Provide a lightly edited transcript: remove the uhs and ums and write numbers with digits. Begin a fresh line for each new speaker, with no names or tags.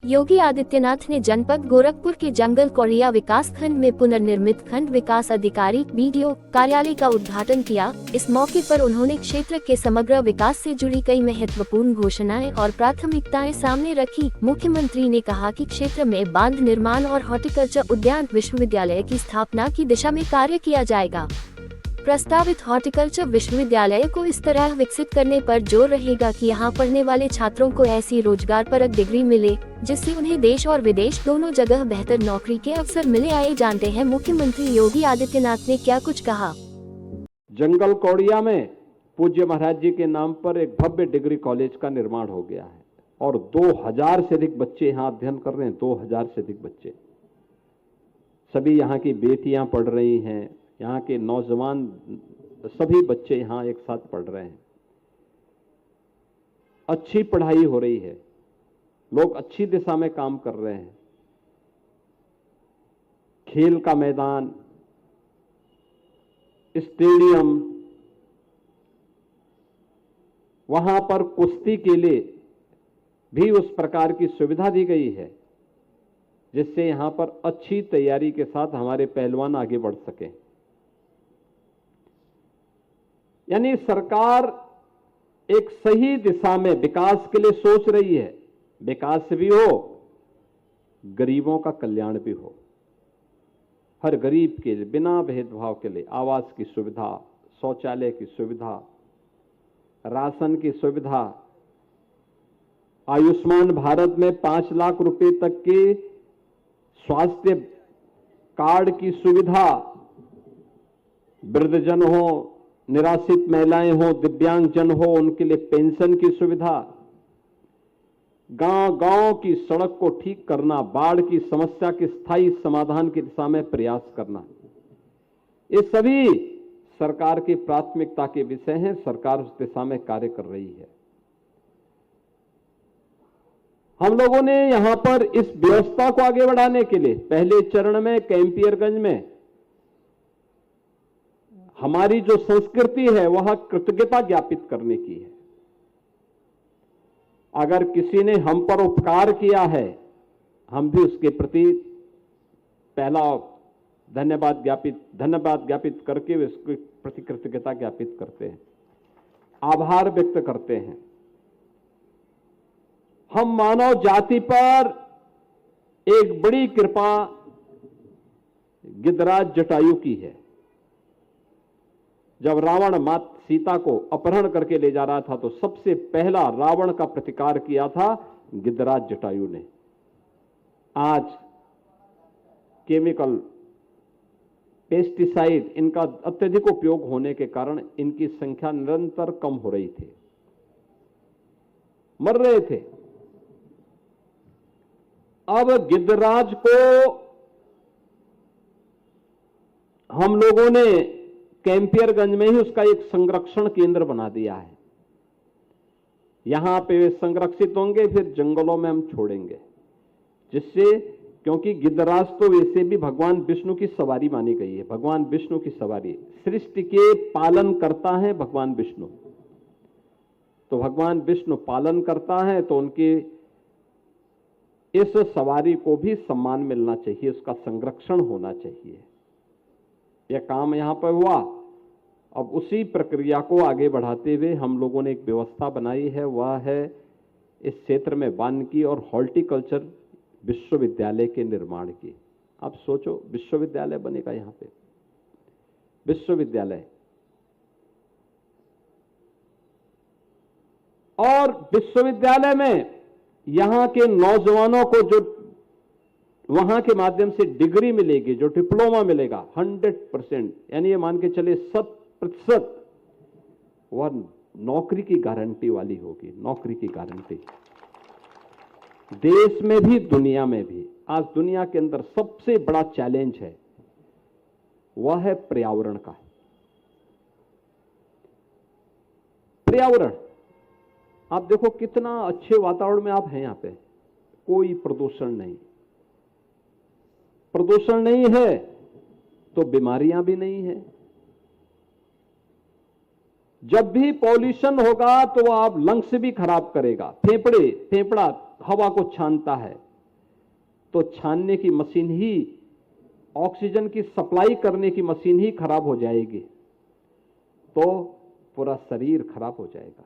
योगी आदित्यनाथ ने जनपद गोरखपुर के जंगल कौड़िया विकास खंड में पुनर्निर्मित खंड विकास अधिकारी BDO कार्यालय का उद्घाटन किया। इस मौके पर उन्होंने क्षेत्र के समग्र विकास से जुड़ी कई महत्वपूर्ण घोषणाएं और प्राथमिकताएं सामने रखी। मुख्यमंत्री ने कहा कि क्षेत्र में बांध निर्माण और हॉर्टिकल्चर उद्यान विश्वविद्यालय की स्थापना की दिशा में कार्य किया जाएगा। प्रस्तावित हॉर्टिकल्चर विश्वविद्यालय को इस तरह विकसित करने पर जोर रहेगा कि यहां पढ़ने वाले छात्रों को ऐसी रोजगारपरक डिग्री मिले जिससे उन्हें देश और विदेश दोनों जगह बेहतर नौकरी के अवसर मिले। आइए जानते हैं मुख्यमंत्री योगी आदित्यनाथ ने क्या कुछ कहा।
जंगल कौड़िया में पूज्य महाराज जी के नाम पर एक भव्य डिग्री कॉलेज का निर्माण हो गया है और 2000 से अधिक बच्चे यहाँ अध्ययन कर रहे हैं। 2000 से अधिक बच्चे, सभी यहाँ की बेटियां पढ़ रही हैं, यहाँ के नौजवान सभी बच्चे यहाँ एक साथ पढ़ रहे हैं। अच्छी पढ़ाई हो रही है, लोग अच्छी दिशा में काम कर रहे हैं। खेल का मैदान, स्टेडियम, वहां पर कुश्ती के लिए भी उस प्रकार की सुविधा दी गई है जिससे यहां पर अच्छी तैयारी के साथ हमारे पहलवान आगे बढ़ सकें। यानी सरकार एक सही दिशा में विकास के लिए सोच रही है। विकास भी हो, गरीबों का कल्याण भी हो। हर गरीब के लिए बिना भेदभाव के लिए आवास की सुविधा, शौचालय की सुविधा, राशन की सुविधा, आयुष्मान भारत में 5 लाख रुपए तक के स्वास्थ्य कार्ड की सुविधा, वृद्धजन हो, निराश्रित महिलाएं हो, दिव्यांगजन हो, उनके लिए पेंशन की सुविधा, गांव-गांव की सड़क को ठीक करना, बाढ़ की समस्या के स्थायी समाधान की दिशा में प्रयास करना, ये सभी सरकार की प्राथमिकता के विषय हैं। सरकार उस दिशा में कार्य कर रही है। हम लोगों ने यहां पर इस व्यवस्था को आगे बढ़ाने के लिए पहले चरण में कैंपियरगंज में हमारी जो संस्कृति है वह कृतज्ञता ज्ञापित करने की है। अगर किसी ने हम पर उपकार किया है, हम भी उसके प्रति पहला धन्यवाद ज्ञापित करके उसके प्रति कृतज्ञता ज्ञापित करते हैं, आभार व्यक्त करते हैं। हम मानव जाति पर एक बड़ी कृपा गिद्धराज जटायु की है। जब रावण माता सीता को अपहरण करके ले जा रहा था तो सबसे पहला रावण का प्रतिकार किया था गिद्धराज जटायु ने। आज केमिकल, पेस्टिसाइड, इनका अत्यधिक उपयोग होने के कारण इनकी संख्या निरंतर कम हो रही थी, मर रहे थे। अब गिद्धराज को हम लोगों ने कैंपियरगंज में ही उसका एक संरक्षण केंद्र बना दिया है। यहां पे वे संरक्षित होंगे, फिर जंगलों में हम छोड़ेंगे, जिससे, क्योंकि गिद्धराज तो वैसे भी भगवान विष्णु की सवारी मानी गई है। भगवान विष्णु की सवारी, सृष्टि के पालन करता है भगवान विष्णु। तो भगवान विष्णु पालन करता है तो उनके इस सवारी को भी सम्मान मिलना चाहिए, उसका संरक्षण होना चाहिए। यह काम यहां पर हुआ। अब उसी प्रक्रिया को आगे बढ़ाते हुए हम लोगों ने एक व्यवस्था बनाई है, वह है इस क्षेत्र में वानिकी और हॉर्टिकल्चर विश्वविद्यालय के निर्माण की। आप सोचो, विश्वविद्यालय बनेगा यहां पे, विश्वविद्यालय। और विश्वविद्यालय में यहां के नौजवानों को जो वहां के माध्यम से डिग्री मिलेगी, जो डिप्लोमा मिलेगा, 100%, यानी ये मान के चले 100%, वह नौकरी की गारंटी वाली होगी। नौकरी की गारंटी देश में भी दुनिया में भी। आज दुनिया के अंदर सबसे बड़ा चैलेंज है वह है पर्यावरण का। पर्यावरण, आप देखो कितना अच्छे वातावरण में आप हैं। यहां पे कोई प्रदूषण नहीं, प्रदूषण नहीं है तो बीमारियां भी नहीं है। जब भी पॉल्यूशन होगा तो आप लंग्स भी खराब करेगा। फेफड़ा हवा को छानता है, तो छानने की मशीन ही, ऑक्सीजन की सप्लाई करने की मशीन ही खराब हो जाएगी, तो पूरा शरीर खराब हो जाएगा।